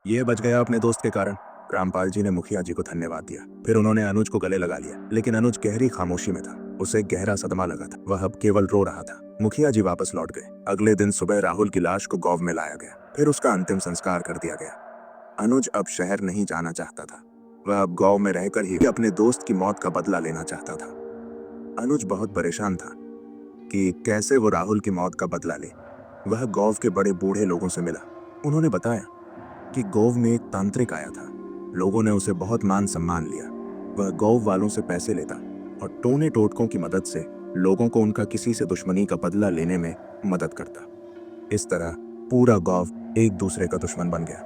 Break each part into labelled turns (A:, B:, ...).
A: ये बच गया अपने दोस्त के कारण। रामपाल जी ने मुखिया जी को धन्यवाद दिया। फिर उन्होंने अनुज को गले लगा लिया, लेकिन अनुज गहरी खामोशी में था। उसे गहरा सदमा लगा था। वह अब केवल रो रहा था। मुखिया जी वापस लौट गए। अगले दिन सुबह राहुल की लाश को गांव में लाया गया। फिर उसका अंतिम संस्कार कर दिया गया। अनुज अब शहर नहीं जाना चाहता था। वह अब गांव में रहकर ही अपने दोस्त की मौत का बदला लेना चाहता था। अनुज बहुत परेशान था कि कैसे वो राहुल की मौत का बदला ले। वह गांव के बड़े बूढ़े लोगों से मिला। उन्होंने बताया कि गांव में एक तांत्रिक आया था। लोगों ने उसे बहुत मान सम्मान लिया। वह गांव वालों से पैसे लेता और टोने टोटकों की मदद से लोगों को उनका किसी से दुश्मनी का बदला लेने में मदद करता। इस तरह पूरा गांव एक दूसरे का दुश्मन बन गया।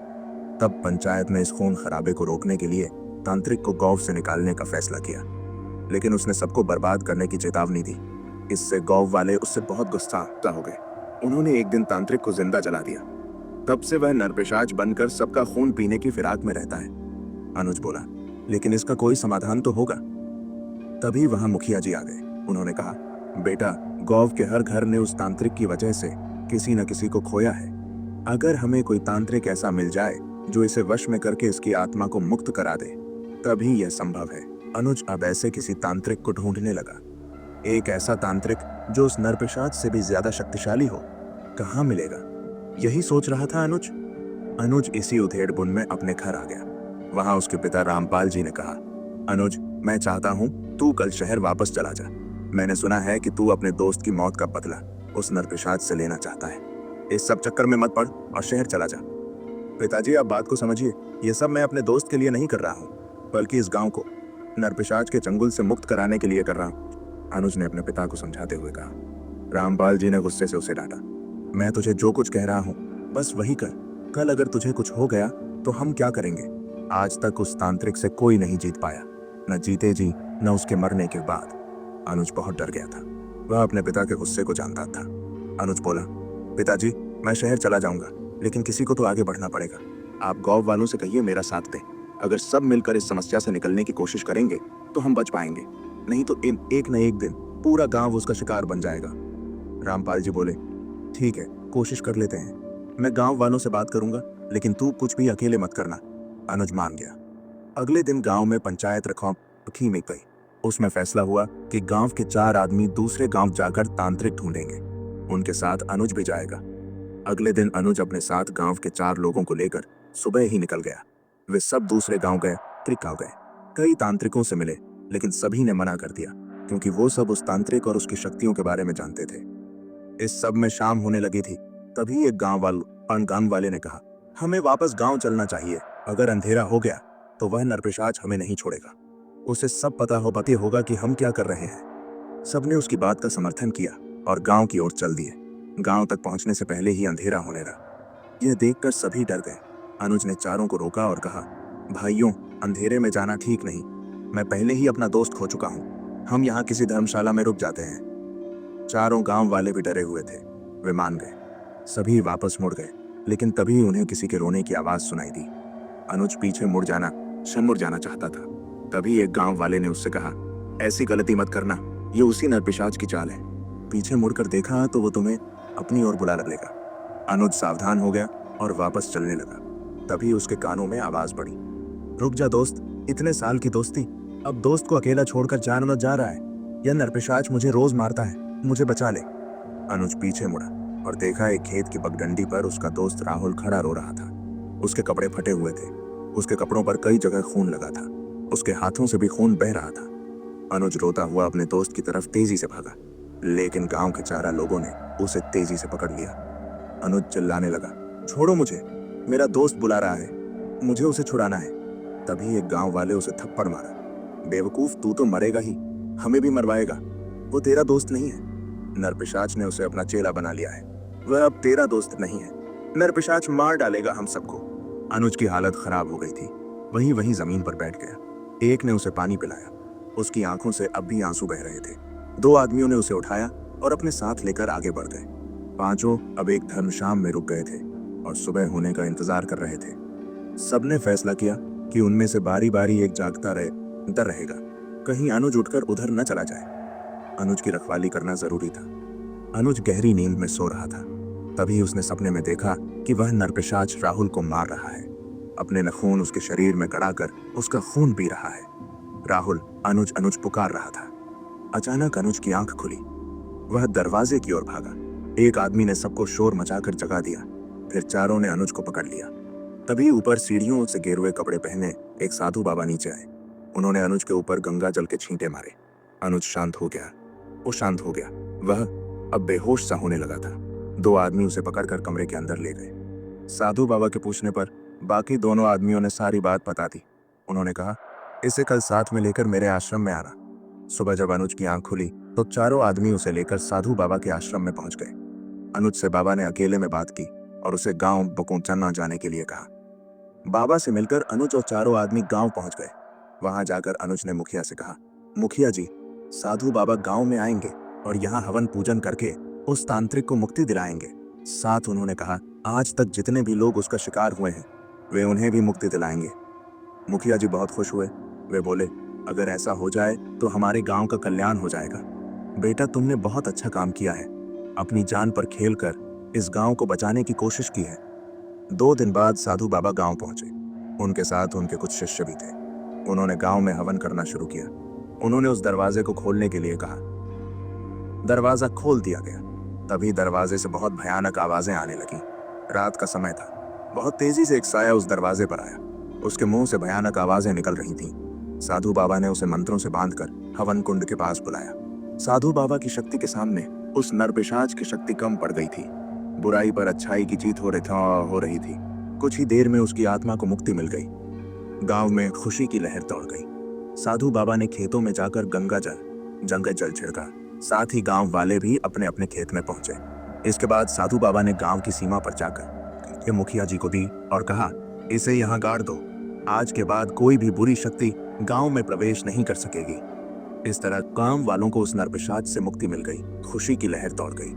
A: तब पंचायत ने इस खून खराबे को रोकने के लिए तांत्रिक को गांव से निकालने का फैसला किया, लेकिन उसने सबको बर्बाद करने की चेतावनी दी। इससे गांव वाले उससे बहुत गुस्सा हो गए। उन्होंने एक दिन तांत्रिक को जिंदा जला दिया। तब से वह नरपिशाच बनकर सबका खून पीने की फिराक में रहता है। अनुज बोला, लेकिन इसका कोई समाधान तो होगा। तभी वहां मुखिया जी आ गए। उन्होंने कहा, बेटा, गांव के हर घर ने उस तांत्रिक की वजह से किसी न किसी को खोया है। अगर हमें कोई तांत्रिक ऐसा मिल जाए जो इसे वश में करके इसकी आत्मा को मुक्त करा दे, तभी यह संभव है। अनुज अब ऐसे किसी तांत्रिक को ढूंढने लगा। एक ऐसा तांत्रिक जो उस नरपिशाच से भी ज्यादा शक्तिशाली हो। कहाँ मिलेगा? यही सोच रहा था अनुज। अनुज इसी उधेड़-बुन में अपने घर आ गया। वहां उसके पिता रामपाल जी ने कहा, अनुज, मैं चाहता हूं तू कल शहर वापस चला जा। मैंने सुना है कि तू अपने दोस्त की मौत का बदला उस नरपिशाच से लेना चाहता है। इस सब चक्कर में मत पड़ और शहर चला जा। पिताजी, आप बात को समझिए। ये सब मैं अपने दोस्त के लिए नहीं कर रहा हूँ, बल्कि इस गांव को नरपिशाच के चंगुल से मुक्त कराने के लिए कर रहा हूँ, अनुज ने अपने पिता को समझाते हुए कहा। रामपाल जी ने गुस्से से उसे डांटा, मैं तुझे जो कुछ कह रहा हूँ बस वही कर। कल अगर तुझे कुछ हो गया तो हम क्या करेंगे? आज तक उस तांत्रिक से कोई नहीं जीत पाया, न जीते जी न उसके मरने के बाद। अनुज बहुत डर गया था। वह अपने पिता के गुस्से को जानता था। अनुज बोला, पिताजी, मैं शहर चला जाऊंगा, लेकिन किसी को तो आगे बढ़ना पड़ेगा। आप गांव वालों से कहिए मेरा साथ दें। अगर सब मिलकर इस समस्या से निकलने की कोशिश करेंगे तो हम बच पाएंगे, नहीं तो एक न एक दिन पूरा गांव उसका शिकार बन जाएगा। रामपाल जी बोले, ठीक है, कोशिश कर लेते हैं। मैं गांव वालों से बात करूंगा, लेकिन तू कुछ भी अकेले मत करना। अनुज मान गया। अगले दिन गांव में पंचायत रखी में गई। उसमें फैसला हुआ कि गांव के 4 आदमी दूसरे गांव जाकर तांत्रिक ढूंढेंगे। उनके साथ अनुज भी जाएगा। अगले दिन अनुज अपने साथ गांव के 4 लोगों को लेकर सुबह ही निकल गया। वे सब दूसरे गांव गए। कई तांत्रिकों से मिले, लेकिन सभी ने मना कर दिया, क्योंकि वो सब उस तांत्रिक और उसकी शक्तियों के बारे में जानते थे। इस सब में शाम होने लगी थी। तभी एक गांव वाले ने कहा, हमें वापस गांव चलना चाहिए। अगर अंधेरा हो गया तो वह नरपिशाच हमें नहीं छोड़ेगा। उसे सब पता होगा कि हम क्या कर रहे हैं। सबने उसकी बात का समर्थन किया और गांव की ओर चल दिए। गांव तक पहुंचने से पहले ही अंधेरा होने लगा। यह देखकर सभी डर गए। अनुज ने चारों को रोका और कहा, भाइयों, अंधेरे में जाना ठीक नहीं। मैं पहले ही अपना दोस्त खो चुका हूं। हम यहाँ किसी धर्मशाला में रुक जाते हैं। चारों गांव वाले भी डरे हुए थे। वे मान गए। सभी वापस मुड़ गए, लेकिन तभी उन्हें किसी के रोने की आवाज सुनाई दी। अनुज पीछे मुड़ जाना चाहता था। तभी एक गांव वाले ने उससे कहा, ऐसी गलती मत करना, ये उसी नरपिशाच की चाल है। पीछे मुड़कर देखा तो वो तुम्हें अपनी ओर बुला लेगा। अनुज सावधान हो गया और वापस चलने लगा। तभी उसके कानों में आवाज पड़ी, रुक जा दोस्त, इतने साल की दोस्ती, अब दोस्त को अकेला छोड़कर जान जा रहा है। यह नरपिशाच मुझे रोज मारता है, मुझे बचा ले। अनुज पीछे मुड़ा और देखा एक खेत की पगडंडी पर उसका दोस्त राहुल खड़ा रो रहा था। उसके कपड़े फटे हुए थे। उसके कपड़ों पर कई जगह खून लगा था। उसके हाथों से भी खून बह रहा था। अनुज रोता हुआ अपने दोस्त की तरफ तेजी से भागा, लेकिन गांव के 4 लोगों ने उसे तेजी से पकड़ लिया। अनुज चिल्लाने लगा, छोड़ो मुझे, मेरा दोस्त बुला रहा है, मुझे उसे छुड़ाना है। तभी एक गांव वाले उसे थप्पड़ मारा, बेवकूफ, तू तो मरेगा ही, हमें भी मरवाएगा। वो तेरा दोस्त नहीं है। नरपिशाच ने उसे अपना चेला बना लिया है। वह अब तेरा दोस्त नहीं है। नरपिशाच मार डालेगा हम सबको। अनुज की हालत खराब हो गई थी। वहीं जमीन पर बैठ गया। एक ने उसे पानी पिलाया। उसकी आंखों से अब भी आंसू बह रहे थे। 2 आदमियों ने उसे उठाया और अपने साथ लेकर आगे बढ़ गए। पांचों अब एक धर्मशाम में रुक गए थे और सुबह होने का इंतजार कर रहे थे। सबने फैसला किया कि उनमें से बारी बारी एक जागता रहेगा, कहीं अनुज उठकर उधर न चला जाए। अनुज की रखवाली करना जरूरी था। अनुज गहरी नींद में सो रहा था। तभी उसने सपने में देखा कि वह नरपिशाच राहुल को मार रहा है। अपने नाखून उसके शरीर में गड़ाकर उसका खून पी रहा है। राहुल अनुज अनुज पुकार रहा था। अचानक अनुज की आंख खुली। वह दरवाजे की ओर भागा। एक आदमी ने सबको शोर मचाकर जगा दिया। फिर चारों ने अनुज को पकड़ लिया। तभी ऊपर सीढ़ियों से गेरुए कपड़े पहने एक साधु बाबा नीचे आए। उन्होंने अनुज के ऊपर गंगा जल के छींटे मारे। अनुज शांत हो गया। वो शांत हो गया। वह अब बेहोश सा होने लगा था। दो आदमी उसे पकड़कर कमरे के अंदर ले गए। साधु बाबा के पूछने पर बाकी दोनों आदमियों ने सारी बात बता दी। उन्होंने कहा, इसे कल साथ में लेकर मेरे आश्रम में आना। सुबह जब अनुज की आंख खुली तो चारों आदमी उसे लेकर साधु बाबा के आश्रम में पहुंच गए। अनुज से बाबा ने अकेले में बात की और उसे गांव बकोचन्ना जाने के लिए कहा। बाबा से मिलकर अनुज और चारों आदमी गांव पहुंच गए। वहां जाकर अनुज ने मुखिया से कहा, मुखिया जी, साधु बाबा गांव में आएंगे और यहाँ हवन पूजन करके उस तांत्रिक को मुक्ति दिलाएंगे। साथ उन्होंने कहा, आज तक जितने भी लोग उसका शिकार हुए हैं वे उन्हें भी मुक्ति दिलाएंगे। मुखिया जी बहुत खुश हुए। वे बोले, अगर ऐसा हो जाए तो हमारे गांव का कल्याण हो जाएगा। बेटा, तुमने बहुत अच्छा काम किया है। अपनी जान पर खेलकर इस गांव को बचाने की कोशिश की है। 2 दिन बाद साधु बाबा गांव पहुंचे। उनके साथ उनके कुछ शिष्य भी थे। उन्होंने गांव में हवन करना शुरू किया। उन्होंने उस दरवाजे को खोलने के लिए कहा। दरवाजा खोल दिया गया। तभी दरवाजे से बहुत भयानक आवाजें आने लगी। रात का समय था। बहुत तेजी से एक साया उस दरवाजे पर आया। उसके मुंह से भयानक आवाजें निकल रही थीं। साधु बाबा ने उसे मंत्रों से बांधकर हवन कुंड के पास बुलाया। साधु बाबा की शक्ति के सामने उस नरपिशाच की शक्ति कम पड़ गई थी। बुराई पर अच्छाई की जीत हो रही थी। कुछ ही देर में उसकी आत्मा को मुक्ति मिल गई। गांव में खुशी की लहर दौड़ गई। साधु बाबा ने खेतों में जाकर गंगा जल छिड़का। साथ ही गांव वाले भी अपने अपने खेत में पहुंचे। इसके बाद साधु बाबा ने गांव की सीमा पर जाकर ये मुखिया जी को दी और कहा, इसे यहाँ गाड़ दो। आज के बाद कोई भी बुरी शक्ति गांव में प्रवेश नहीं कर सकेगी। इस तरह गांव वालों को उस नरपिशाच से मुक्ति मिल गई। खुशी की लहर दौड़ गई।